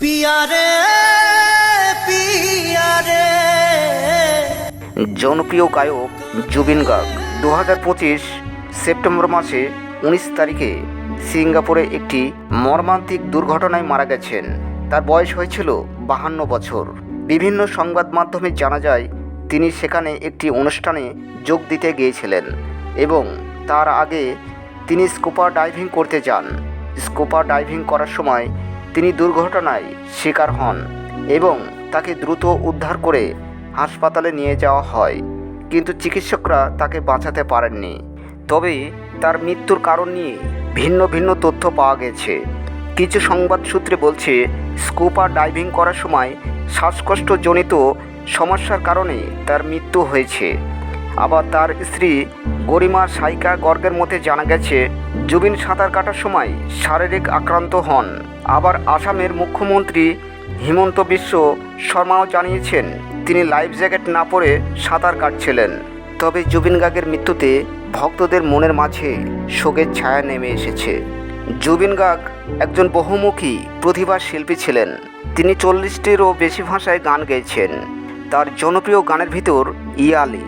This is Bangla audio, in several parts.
পিয়ারে পিয়ারে। জনপ্রিয় গায়ক জুবিন গার্গ 2025 সেপ্টেম্বর মাসে 19 তারিখে সিঙ্গাপুরে একটি মর্মান্তিক দুর্ঘটনায় মারা গেছেন। তার বয়স হয়েছিল 52 বছর। বিভিন্ন সংবাদ মাধ্যমে জানা যায় তিনি সেখানে একটি অনুষ্ঠানে যোগ দিতে গিয়েছিলেন এবং তার আগে তিনি স্কুবা ডাইভিং করতে যান। স্কুবা ডাইভিং করার সময় তিনি দুর্ঘটনায় শিকার হন এবং তাকে দ্রুত উদ্ধার করে হাসপাতালে নিয়ে যাওয়া হয়, কিন্তু চিকিৎসকরা তাকে বাঁচাতে পারেননি। তবে তার মৃত্যুর কারণ নিয়ে ভিন্ন ভিন্ন তথ্য পাওয়া গেছে। কিছু সংবাদ সূত্রে বলছে স্কুবা ডাইভিং করার সময় শ্বাসকষ্টজনিত সমস্যার কারণে তার মৃত্যু হয়েছে। আবার তার স্ত্রী গরিমা সাইকা গর্গের মধ্যে জানা গেছে জুবিন সাঁতার কাটার সময় শারীরিক আক্রান্ত হন। আবার আসামের মুখ্যমন্ত্রী হিমন্ত বিশ্ব শর্মাও জানিয়েছেন তিনি লাইফ জ্যাকেট না পরে সাঁতার কাটছিলেন। তবে জুবিন গার্গের মৃত্যুতে ভক্তদের মনের মাঝে শোকের ছায়া নেমে এসেছে। জুবিন গার্গ একজন বহুমুখী প্রতিভা শিল্পী ছিলেন। তিনি 40টিরও বেশি ভাষায় গান গেয়েছেন। তার জনপ্রিয় গানের ভিতর ইয়ালি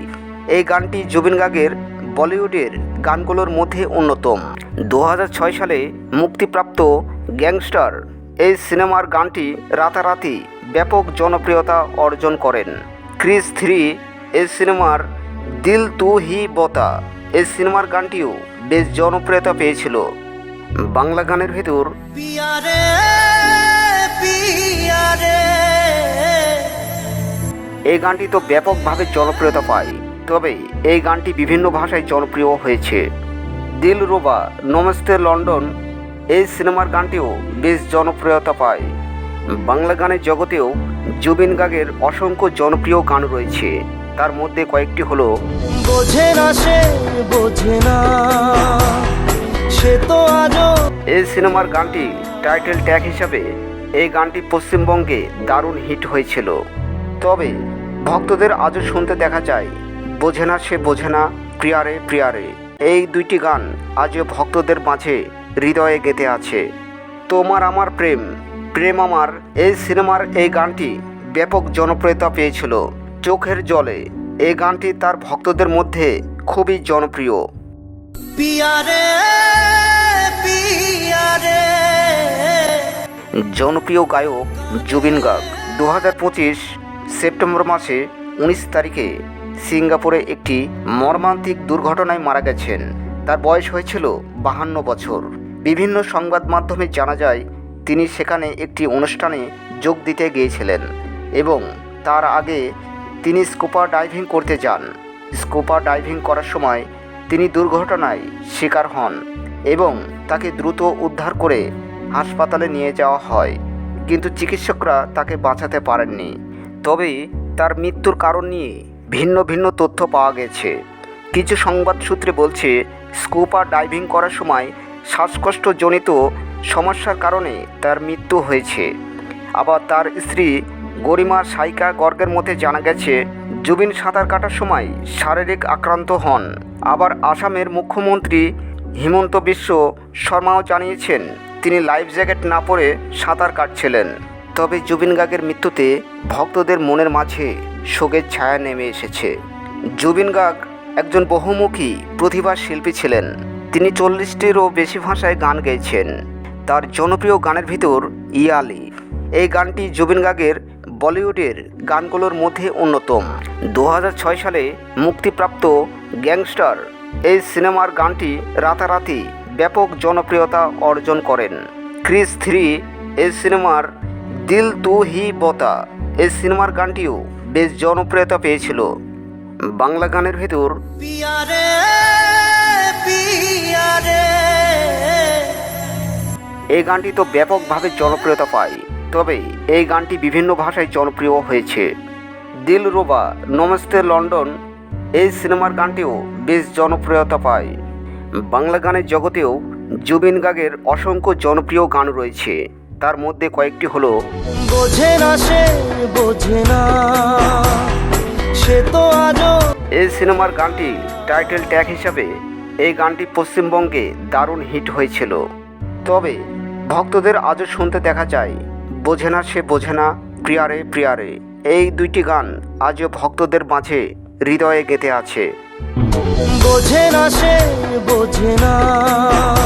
এই গানটি জুবিন গার্গের বলিউডের গানগুলোর মধ্যে অন্যতম। 2006 সালে মুক্তিপ্রাপ্ত গ্যাংস্টার এই সিনেমার গানটি রাতারাতি ব্যাপক জনপ্রিয়তা অর্জন করেন। ক্রিস 3 এই সিনেমার দিল তু হি বতা এই সিনেমার গানটিও বেশ জনপ্রিয়তা পেয়েছিল। বাংলা গানের ভেতর পিয়ারে পিয়ারে এই গানটি তো ব্যাপকভাবে জনপ্রিয়তা পায়। তবে এই গানটি বিভিন্ন ভাষায় জনপ্রিয় হয়েছে। দিল রুবা নমস্তে লন্ডন এই সিনেমার গানটিও বেশ জনপ্রিয়তা পায়। বাংলা গানের জগতেও জুবিন গার্গের অসংখ্য জনপ্রিয় গান রয়েছে। তার মধ্যে কয়েকটি হলো বোঝে না সে বোঝে না সে তো আজও। এই সিনেমার গানটি টাইটেল ট্র্যাক হিসাবে এই গানটি পশ্চিমবঙ্গে দারুণ হিট হয়েছিল। তবে ভক্তদের আজও শুনতে দেখা যায় বোঝে না সে বোঝে না, প্রিয়ারে প্রিয়ারে এই দুইটি গান আজও ভক্তদের মাঝে হৃদয়ে গেঁথে আছে। তোমার আমার প্রেম প্রেম আমার এই সিনেমার এই গানটি ব্যাপক জনপ্রিয়তা পেয়েছিল। চোখের জলে এই গানটি তার ভক্তদের মধ্যে খুবই জনপ্রিয়। পিয়ারে পিয়ারে। জনপ্রিয় গায়ক জুবিন গার্গ 2025 সেপ্টেম্বর মাসে 19 তারিখে সিঙ্গাপুরে একটি মর্মান্তিক দুর্ঘটনায় মারা গেছেন। তার বয়স হয়েছিল 52 বছর। বিভিন্ন সংবাদ মাধ্যমে জানা যায় তিনি সেখানে একটি অনুষ্ঠানে যোগ দিতে গিয়েছিলেন এবং তার আগে তিনি স্কুবা ডাইভিং করতে যান। স্কুবা ডাইভিং করার সময় তিনি দুর্ঘটনায় শিকার হন এবং তাকে দ্রুত উদ্ধার করে হাসপাতালে নিয়ে যাওয়া হয়, কিন্তু চিকিৎসকরা তাকে বাঁচাতে পারেননি। তবে তার মৃত্যুর কারণ নিয়ে ভিন্ন ভিন্ন তথ্য পাওয়া গেছে। কিছু সংবাদ সূত্রে বলছে স্কুবা ডাইভিং করার সময় শ্বাসকষ্টজনিত সমস্যার কারণে তার মৃত্যু হয়েছে। আবার তার স্ত্রী গরিমা সাইকা গর্গের মধ্যে জানা গেছে জুবিন সাঁতার কাটার সময় শারীরিক আক্রান্ত হন। আবার আসামের মুখ্যমন্ত্রী হিমন্ত বিশ্ব শর্মাও জানিয়েছেন তিনি লাইফ জ্যাকেট না পরে সাঁতার কাটছিলেন। তবে জুবিন গার্গের মৃত্যুতে ভক্তদের মনের মাঝে শোকের ছায়া নেমে এসেছে। জুবিন গার্গ একজন বহুমুখী প্রতিভা শিল্পী ছিলেন। তিনি 40টিরও বেশি ভাষায় গান গেয়েছেন। তার জনপ্রিয় গানের ভিতর ইয়ালি এই গানটি জুবিন গার্গের বলিউডের গানগুলোর মধ্যে অন্যতম। 2006 সালে মুক্তিপ্রাপ্ত গ্যাংস্টার এই সিনেমার গানটি রাতারাতি ব্যাপক জনপ্রিয়তা অর্জন করেন। ক্রিস 3 এই সিনেমার দিল তু হি বতা এই সিনেমার গানটিও বেশ জনপ্রিয়তা পেয়েছিল। বাংলা গানের ভেতর পিয়ারে পিয়ারে এই গানটি তো ব্যাপকভাবে জনপ্রিয়তা পায়। তবে এই গানটি বিভিন্ন ভাষায় জনপ্রিয় হয়েছে। দিল রুবা নমস্তে লন্ডন এই সিনেমার গানটিও বেশ জনপ্রিয়তা পায়। বাংলা গানের জগতেও জুবিন গার্গের অসংখ্য জনপ্রিয় গান রয়েছে। তার মধ্যে কয়েকটি হলো বোঝে না সে বোঝে না সে তো আজও। এই সিনেমার গানটি টাইটেল ট্র্যাক হিসাবে এই গানটি পশ্চিমবঙ্গে দারুণ হিট হয়েছিল। তবে ভক্তদের আজও শুনতে দেখা যায় বোঝে না সে বোঝে না, প্রিয়ারে প্রিয়ারে, এই দুইটি গান আজও ভক্তদের মাঝে হৃদয়ে গেঁথে আছে। বোঝে না সে বোঝে না।